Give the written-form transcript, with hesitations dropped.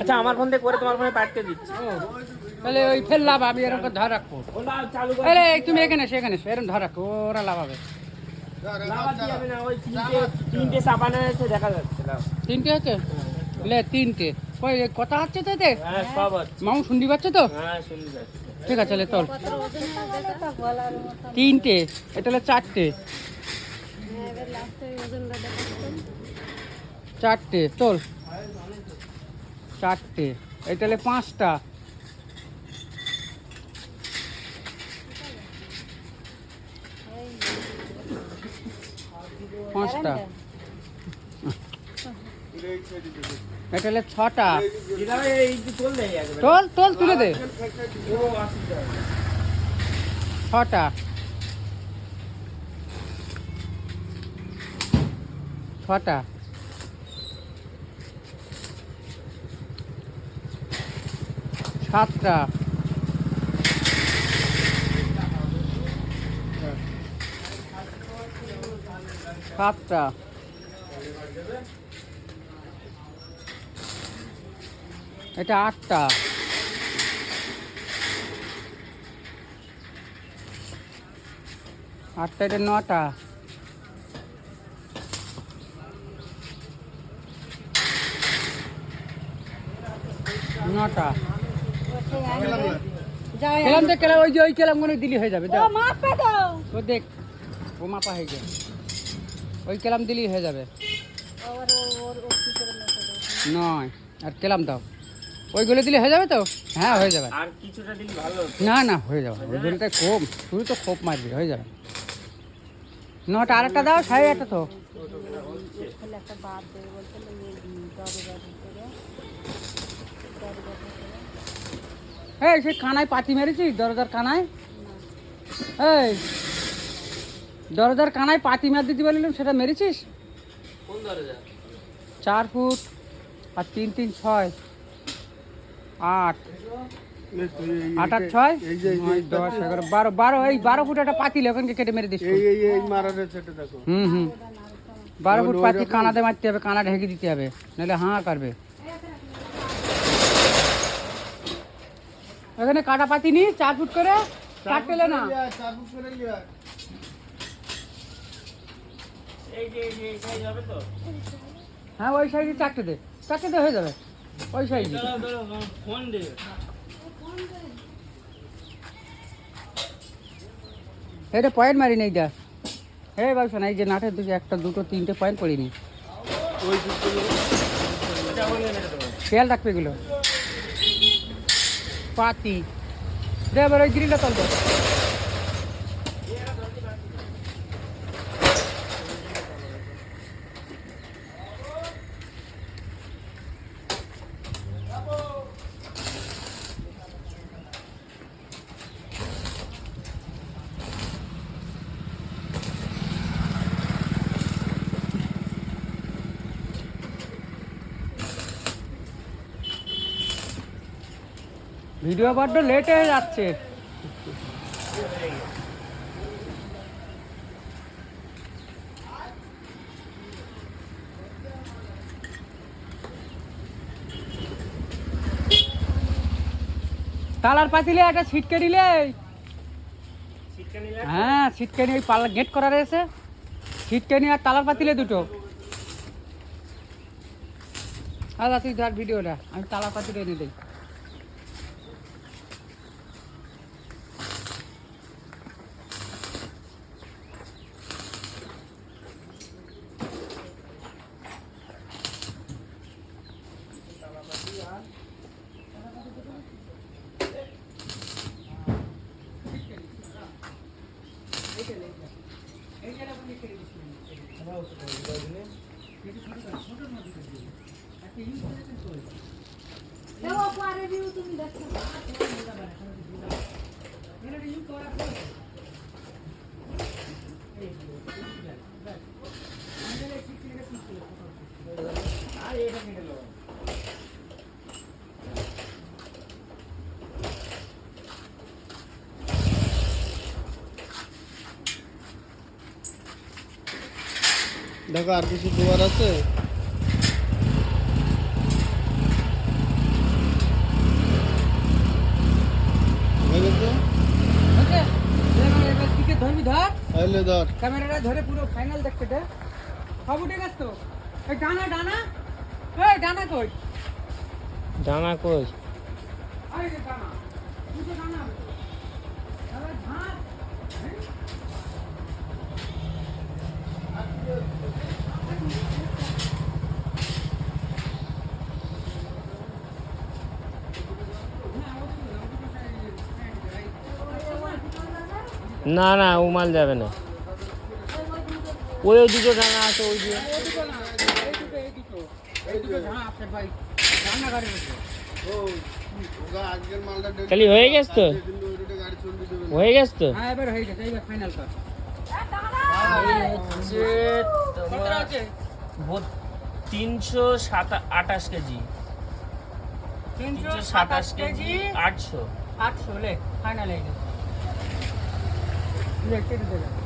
আচ্ছা আমার ফোন থেকে করে তোমার ফোনে পাঠিয়ে দিচ্ছি। তাহলে ওই ফের লাভ আমি এরকম ধর রাখবো। আরে তুমি এখানে সেখানে এরকম ধর রাখো, ওরা লাভ হবে। তিনটে চাপানো হয়েছে দেখা যাচ্ছে। তিনটে হচ্ছে লে তিনটে ওই কথা হচ্ছে তো এতে। হ্যাঁ সব হচ্ছে। মামু শুনতে পাচ্ছ তো? হ্যাঁ শুনতে পাচ্ছি। ঠিক আছে লে তোল তিনটে, এটা হলো চারটে, চারটে তোল চারটে, এটা হলে পাঁচটা, পাঁচটা, এটা হলে ছটা। তোল তোল তুলে দে। ছটা, ছটা, সাতটা, সাতটা, এটা আটটা, আটটা, এটা নটা, নটা। খেলাম দেখ খেলাম, ওই যে ওই খেলাম মনে দিলি হয়ে যাবে। ও দেখ ও মাপা হয়ে যায়, ওই কেলাম দিলেই হয়ে যাবে। নয় আর কেলাম দাও, ওইগুলো দিলে হয়ে যাবে তো। হ্যাঁ হয়ে যাবে। আর কিছুটা দিলে ভালো হতো। না না হয়ে যাবে, ওইগুলোটা কম, তুই তো খোপ মারবি, হয়ে যাবে। নটা আরেকটা দাও, সাড়ে আটটা তো। এই সে কানায় পাতি মেরেছিস দরজার কানায়? এই দরজার কানায় পাতি মার দিতে বললাম, সেটা মেরেছিস? কোন দরজা? 4 ফুট আর 3 3 6 8 8 আর 6 9 10 11 12 12, এই 12 ফুট একটা পাতিল ওখানকে কেটে মেরে দিস। হুম হুম 12 ফুট পাতি কানাতে মারতে হবে, কানা ঢেকে দিতে হবে, নাহলে হাঁ করবে। এখানে কাটা পাতি নি 4 ফুট করে কাট পেলে না। এই যে এই সাইজ হবে তো? হ্যাঁ ওই সাইডে চারটে দে, চারটে দে হয়ে যাবে ওই সাইডে। ফোন দে। এটা পয়েন্ট মারি নেই দা। হে বাবু না, এই যে নাটের দিকে একটা দুটো তিনটে পয়েন্ট পড়িনি। খেয়াল রাখবে এগুলো পাতি দে। এবার ওই গ্রিলটা তল দে। ভিডিও বড্ড লেট হয়ে যাচ্ছে। তালার পাতিলে একটা ছিটকে দিলে। হ্যাঁ ছিটকে নিয়ে ওই পাল্লা গেট করা রয়েছে, ছিটকে নিয়ে আর তালার পাতিলে দুটো। আচ্ছা তুই ধর ভিডিওটা, আমি তালার পাতিলে এনে দিই। দেখো আর কিছু দুয়ার আছে। ক্যামেরাটা ধরে পুরো ফাইনাল দেখতে দে। সব উঠে গেছে তো? এই ডানা ডানা, এই ডানা কই? ডানা কই? আরে যে ডানা, দুটো ডানা হবে তো। তাহলে ভাত, হ্যাঁ? না না ও মাল যাবে না। ওই দুটো ডানা আছে ওই যে। এই দুটো না, এই দুটো ডানা আছে ভাই, ডানা গাড়ি আছে। খালি হয়ে গেছে তো? হয়ে গেছে তো? হ্যাঁ এবার হয়ে গেছে, এইবার ফাইনাল কর। হচ্ছে কত আছে? 328 কেজি। 327 কেজি 800। 800 লে ফাইনাল হয়ে গেছে। লে কেটে দে।